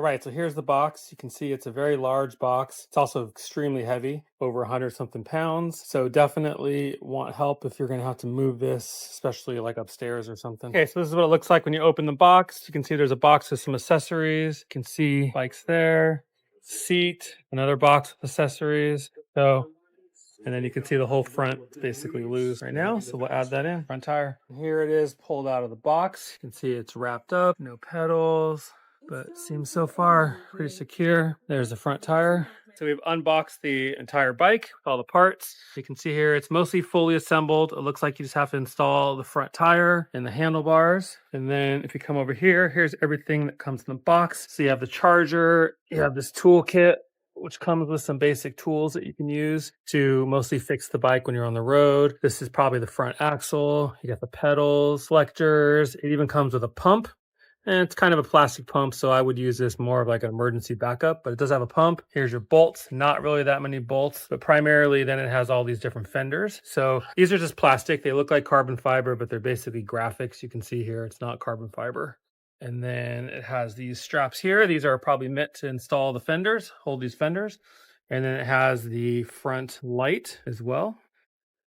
All right, so here's the box. You can see it's a very large box. It's also extremely heavy, over 100 something pounds. So definitely want help if you're gonna have to move this, especially like upstairs or something. Okay, so this is what it looks like when you open the box. You can see there's a box with some accessories. You can see bikes there, seat, another box with accessories. And then you can see the whole front is basically loose right now. So we'll add that in, front tire. And here it is pulled out of the box. You can see it's wrapped up, no pedals, but seems so far pretty secure. There's the front tire. So we've unboxed the entire bike with all the parts. You can see here it's mostly fully assembled. It looks like you just have to install the front tire and the handlebars. And then if you come over here, here's everything that comes in the box. So you have the charger, you have this toolkit, which comes with some basic tools that you can use to mostly fix the bike when you're on the road. This is probably the front axle. You got the pedals, selectors. It even comes with a pump. And it's kind of a plastic pump, so I would use this more of like an emergency backup, but it does have a pump. Here's your bolts, not really that many bolts, but primarily then it has all these different fenders. So these are just plastic. They look like carbon fiber, but they're basically graphics. You can see here, it's not carbon fiber. And then it has these straps here. These are probably meant to install the fenders, hold these fenders. And then it has the front light as well.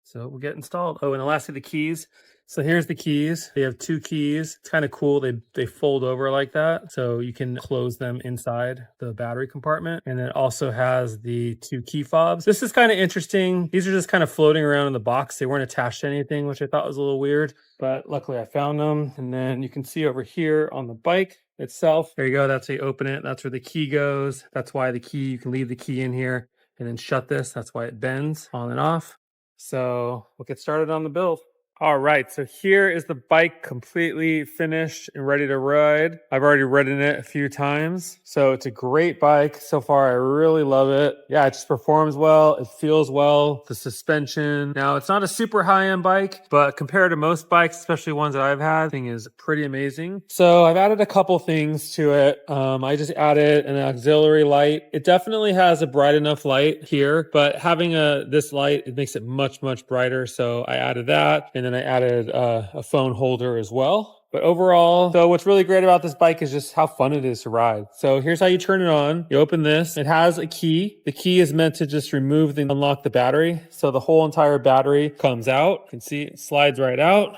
So we'll get installed. Oh, and lastly, the keys. So here's the keys. They have 2 keys. It's kind of cool. They fold over like that. So you can close them inside the battery compartment. And it also has the 2 key fobs. This is kind of interesting. These are just kind of floating around in the box. They weren't attached to anything, which I thought was a little weird, but luckily I found them. And then you can see over here on the bike itself, there you go. That's how you open it. That's where the key goes. That's why the key, you can leave the key in here and then shut this. That's why it bends on and off. So we'll get started on the build. All right, so here is the bike completely finished and ready to ride. I've already ridden it a few times. So it's a great bike so far. I really love it. Yeah, it just performs well. It feels well. The suspension. Now, it's not a super high-end bike, but compared to most bikes, especially ones that I've had, the thing is pretty amazing. So I've added a couple things to it. I just added an auxiliary light. It definitely has a bright enough light here, but having this light, it makes it much, much brighter. So I added that. And then I added a phone holder as well. But overall, so what's really great about this bike is just how fun it is to ride. So here's how you turn it on. You open this. It has a key. The key is meant to just remove and unlock the battery. So the whole entire battery comes out. You can see it slides right out.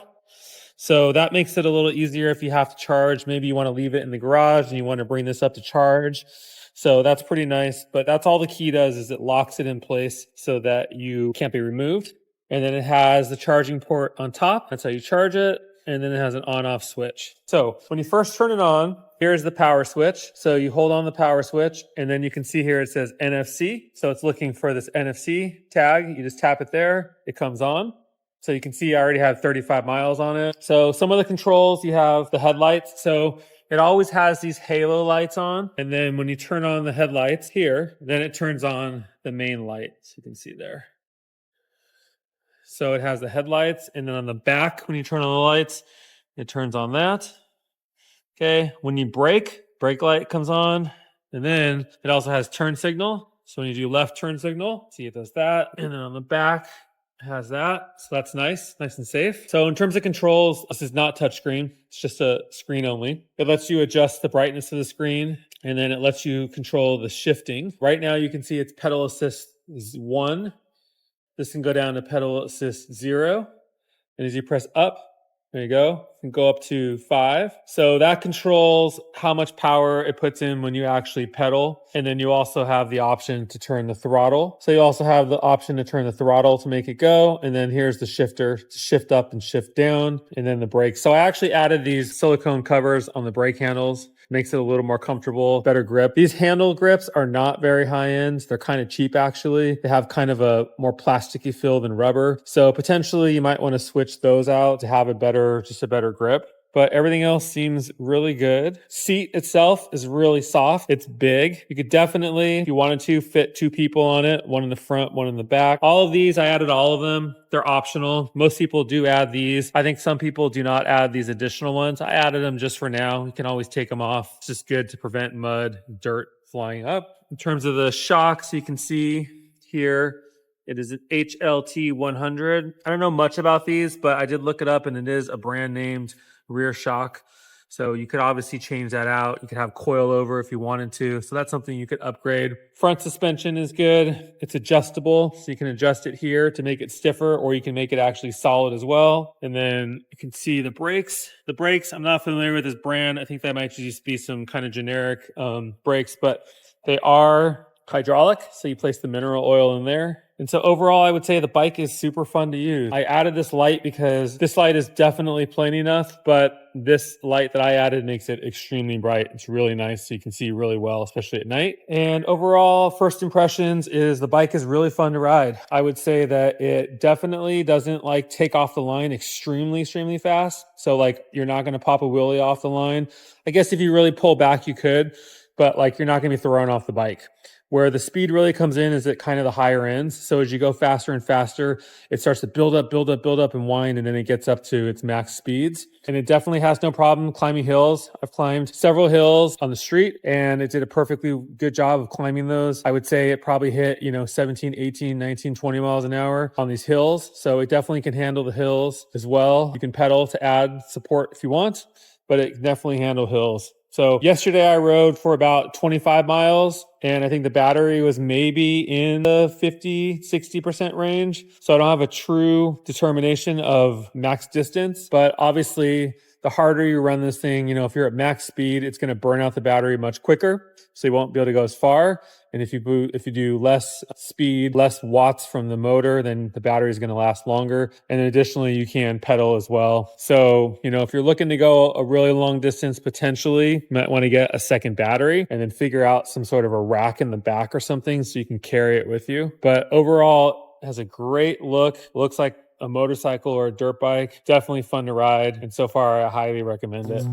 So that makes it a little easier if you have to charge. Maybe you want to leave it in the garage and you want to bring this up to charge. So that's pretty nice. But that's all the key does, is it locks it in place so that you can't be removed. And then it has the charging port on top. That's how you charge it. And then it has an on-off switch. So when you first turn it on, here's the power switch. So you hold on the power switch, and then you can see here it says NFC. So it's looking for this NFC tag. You just tap it there. It comes on. So you can see I already have 35 miles on it. So some of the controls, you have the headlights. So it always has these halo lights on. And then when you turn on the headlights here, then it turns on the main light. So you can see there. So it has the headlights, and then on the back, when you turn on the lights, it turns on that. Okay, when you brake light comes on, and then it also has turn signal. So when you do left turn signal, see it does that. And then on the back, it has that. So that's nice and safe. So in terms of controls, this is not touchscreen. It's just a screen only. It lets you adjust the brightness of the screen, and then it lets you control the shifting. Right now you can see it's pedal assist is 1. This can go down to pedal assist 0. And as you press up, there you go, you can go up to 5. So that controls how much power it puts in when you actually pedal. And then you also have the option to turn the throttle. So you also have the option to turn the throttle to make it go. And then here's the shifter to shift up and shift down, and then the brakes. So I actually added these silicone covers on the brake handles. Makes it a little more comfortable, better grip. These handle grips are not very high end. They're kind of cheap actually. They have kind of a more plasticky feel than rubber. So potentially you might want to switch those out to have just a better grip. But everything else seems really good. Seat itself is really soft. It's big. You could definitely, if you wanted to, fit 2 people on it, one in the front, one in the back. All of these, I added all of them. They're optional. Most people do add these. I think some people do not add these additional ones. I added them just for now. You can always take them off. It's just good to prevent mud, dirt flying up. In terms of the shocks, you can see here, it is an HLT 100. I don't know much about these, but I did look it up, and it is a brand named rear shock. So you could obviously change that out. You could have coilover if you wanted to. So that's something you could upgrade. Front suspension is good. It's adjustable. So you can adjust it here to make it stiffer, or you can make it actually solid as well. And then you can see the brakes. The brakes, I'm not familiar with this brand. I think that might just be some kind of generic brakes, but they are hydraulic. So you place the mineral oil in there. And so overall, I would say the bike is super fun to use. I added this light because this light is definitely plain enough, but this light that I added makes it extremely bright. It's really nice, so you can see really well, especially at night. And overall, first impressions is the bike is really fun to ride. I would say that it definitely doesn't like take off the line extremely fast. So like you're not going to pop a wheelie off the line. I guess if you really pull back, you could, but like you're not going to be thrown off the bike. Where the speed really comes in is at kind of the higher ends. So as you go faster and faster, it starts to build up and wind, and then it gets up to its max speeds. And it definitely has no problem climbing hills. I've climbed several hills on the street, and it did a perfectly good job of climbing those. I would say it probably hit, 17, 18, 19, 20 miles an hour on these hills. So it definitely can handle the hills as well. You can pedal to add support if you want, but it can definitely handle hills. So yesterday I rode for about 25 miles, and I think the battery was maybe in the 50-60% range. So I don't have a true determination of max distance, but obviously the harder you run this thing, if you're at max speed, it's going to burn out the battery much quicker. So you won't be able to go as far. And if you do less speed, less watts from the motor, then the battery is going to last longer. And then additionally, you can pedal as well. So, if you're looking to go a really long distance, potentially, you might want to get a second battery and then figure out some sort of a rack in the back or something so you can carry it with you. But overall, it has a great look. Looks like a motorcycle or a dirt bike. Definitely fun to ride. And so far, I highly recommend it.